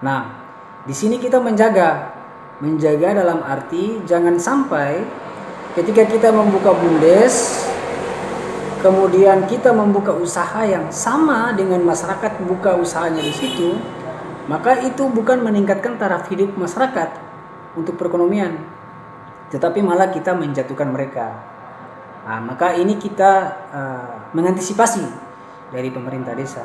Nah, di sini kita menjaga dalam arti jangan sampai ketika kita membuka BUMDes, kemudian kita membuka usaha yang sama dengan masyarakat buka usahanya di situ, maka itu bukan meningkatkan taraf hidup masyarakat untuk perekonomian, tetapi malah kita menjatuhkan mereka. Nah, maka ini kita mengantisipasi dari pemerintah desa,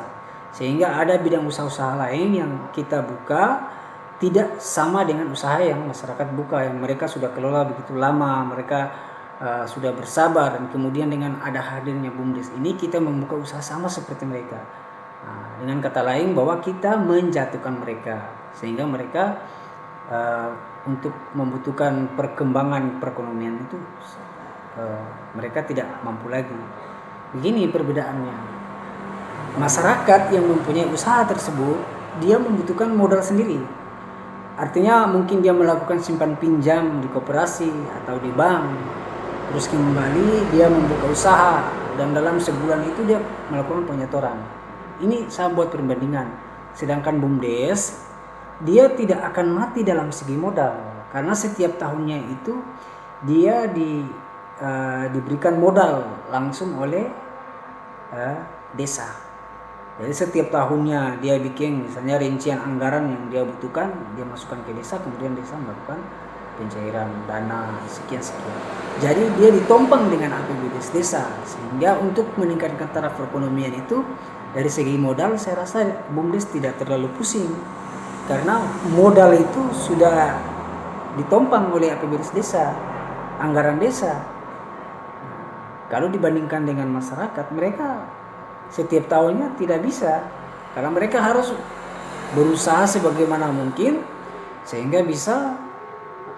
sehingga ada bidang usaha-usaha lain yang kita buka tidak sama dengan usaha yang masyarakat buka, yang mereka sudah kelola begitu lama, mereka sudah bersabar, dan kemudian dengan ada hadirnya BUMDes ini kita membuka usaha sama seperti mereka. Nah, dengan kata lain bahwa kita menjatuhkan mereka, sehingga mereka untuk membutuhkan perkembangan perekonomian itu mereka tidak mampu lagi. Begini perbedaannya. Masyarakat yang mempunyai usaha tersebut, dia membutuhkan modal sendiri. Artinya mungkin dia melakukan simpan pinjam di koperasi atau di bank, terus kembali dia membuka usaha, dan dalam sebulan itu dia melakukan penyetoran. Ini saya buat perbandingan. Sedangkan BUMDes, dia tidak akan mati dalam segi modal, karena setiap tahunnya itu dia diberikan modal langsung oleh desa. Jadi setiap tahunnya dia bikin misalnya rincian anggaran yang dia butuhkan, dia masukkan ke desa, kemudian desa melakukan pencairan dana sekian-sekian. Jadi dia ditompang dengan APBDes desa, sehingga untuk meningkatkan taraf perekonomian itu dari segi modal saya rasa BUMDes tidak terlalu pusing, karena modal itu sudah ditompang oleh APBDes desa, anggaran desa. Kalau dibandingkan dengan masyarakat, mereka setiap tahunnya tidak bisa, karena mereka harus berusaha sebagaimana mungkin sehingga bisa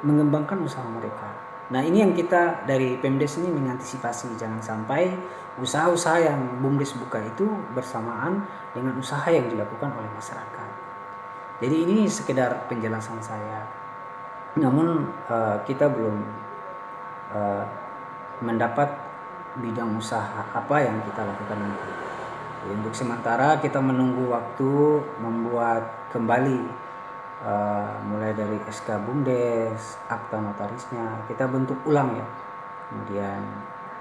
mengembangkan usaha mereka. Nah, ini yang kita dari Pemdes ini mengantisipasi, jangan sampai usaha-usaha yang BUMDes buka itu bersamaan dengan usaha yang dilakukan oleh masyarakat. Jadi ini sekedar penjelasan saya. Namun kita belum mendapat bidang usaha apa yang kita lakukan nanti. Jadi untuk sementara kita menunggu waktu membuat kembali mulai dari SK BUMDes, akta notarisnya kita bentuk ulang ya. Kemudian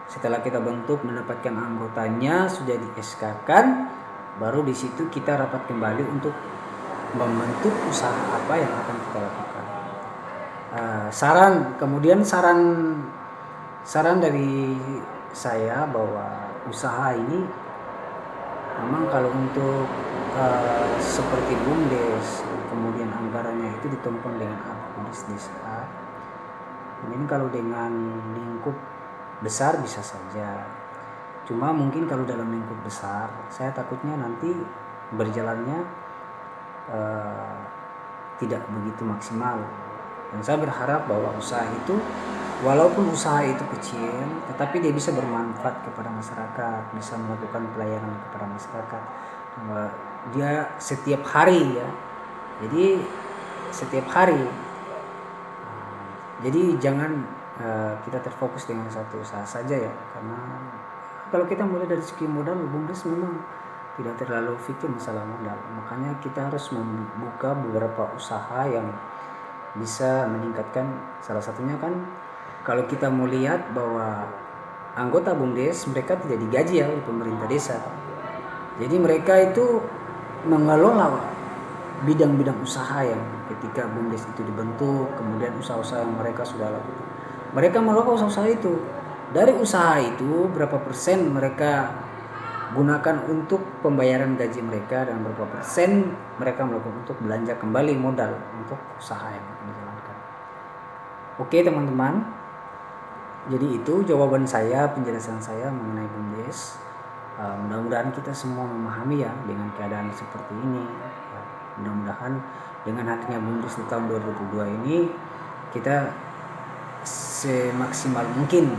setelah kita bentuk, mendapatkan anggotanya, sudah di SK-kan, baru di situ kita rapat kembali untuk membentuk usaha apa yang akan kita lakukan. Saran dari saya bahwa usaha ini memang kalau untuk seperti BUMDes, kemudian anggarannya itu ditumpang dengan APBDes desa. Ini kalau dengan lingkup besar bisa saja. Cuma mungkin kalau dalam lingkup besar, saya takutnya nanti berjalannya tidak begitu maksimal. Dan saya berharap bahwa usaha itu, walaupun usaha itu kecil, tetapi dia bisa bermanfaat kepada masyarakat, bisa melakukan pelayanan kepada masyarakat. Dia setiap hari ya, jadi setiap hari. Jadi jangan kita terfokus dengan satu usaha saja ya, karena kalau kita mulai dari segi modal, BUMDes memang tidak terlalu fikir masalah modal. Makanya kita harus membuka beberapa usaha yang bisa meningkatkan. Salah satunya kan kalau kita mau lihat bahwa anggota BUMDes mereka tidak digaji ya oleh pemerintah desa. Jadi mereka itu mengelola bidang-bidang usaha yang ketika BUMDes itu dibentuk, kemudian usaha-usaha yang mereka sudah lakukan, mereka melakukan usaha itu. Dari usaha itu berapa persen mereka gunakan untuk pembayaran gaji mereka, dan berapa persen mereka melakukan untuk belanja kembali modal untuk usaha yang dijalankan. Oke teman-teman, jadi itu jawaban saya, penjelasan saya mengenai BUMDes. Mudah-mudahan kita semua memahami ya dengan keadaan seperti ini. Mudah-mudahan dengan hadirnya BUMDes di tahun 2002 ini kita semaksimal mungkin